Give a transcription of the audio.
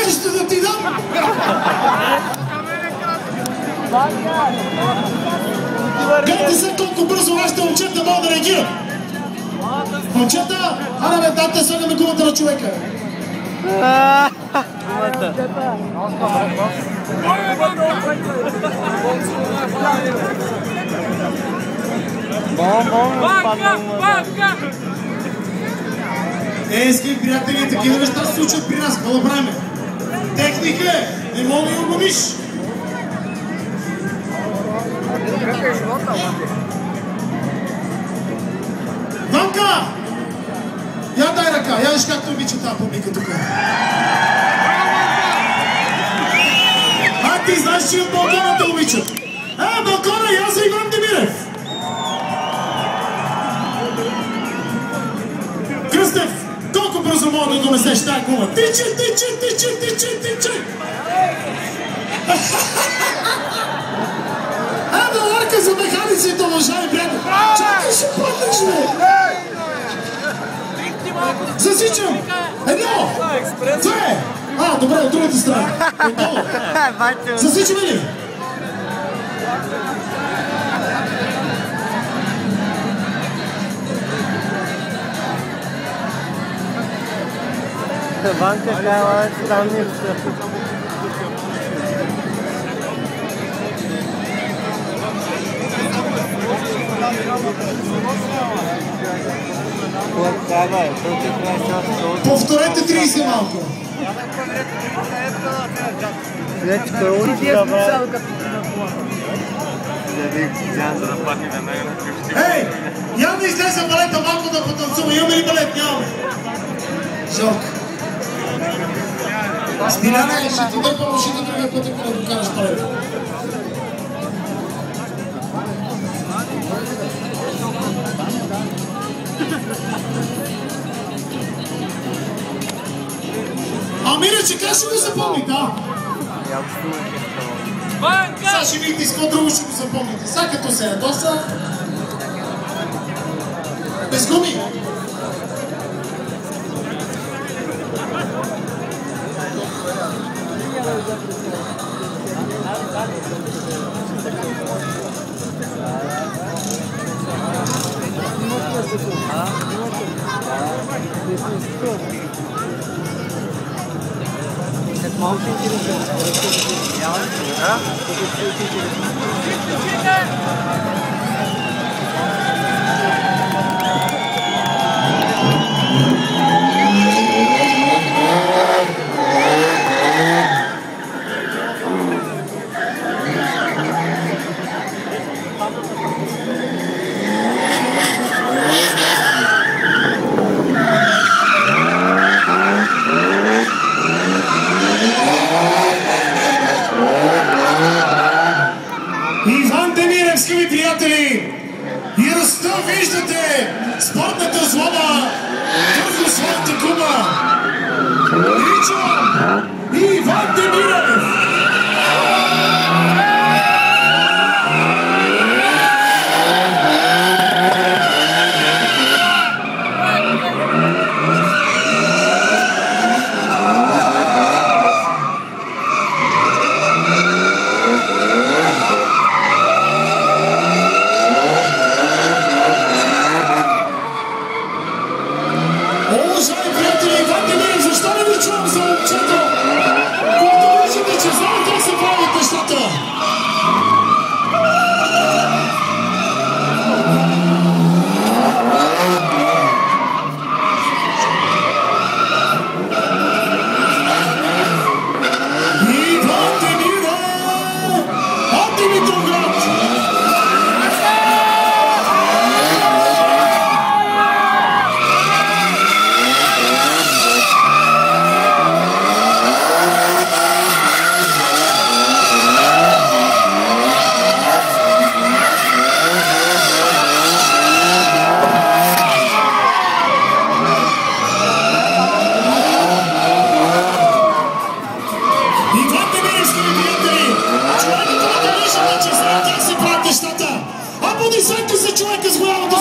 нещо да ти дам? Гледайте се колко бързо вашите момчета могат да реагират. Момчета, аре бе, дайте слагаме гумата на човека. Скъпи приятели, такива неща се случват при нас. Какво да правим? Техника е, не мога да я огубиш. Ванка! Я дай ръка, я виж както обича тази публика тук. А ти знаеш, че от балкона те обичат. Балкона, я за Иван Демирев. Кръстев, колко бързо мога да донесеш тази гума? Тичи! Ларка за механиците, уважаеми приятели! Чакай, ще платиш, бе! Засичам! Едно! Две! Добре, от другата страна. Отдолу. Засичаме ли? Ванка казва странни неща. Повторете 30 малко. Ей! Я да излезе балета малко да потанцува. Имаме ли балет? Нямаме. Жалко. Стиляна, ще ти дърпам ушите другия път, ако да докараш балета. Иначе как ще го запомните, Сега ще видите с какво друго ще го запомните. Сега като се ядоса... Без гуми! Малко интересно. Иван Демирев, скъпи приятели! И ръста виждате спортната злоба върху своята гума. Наричам Иван Демирев! Аплодисменти за човека с голямото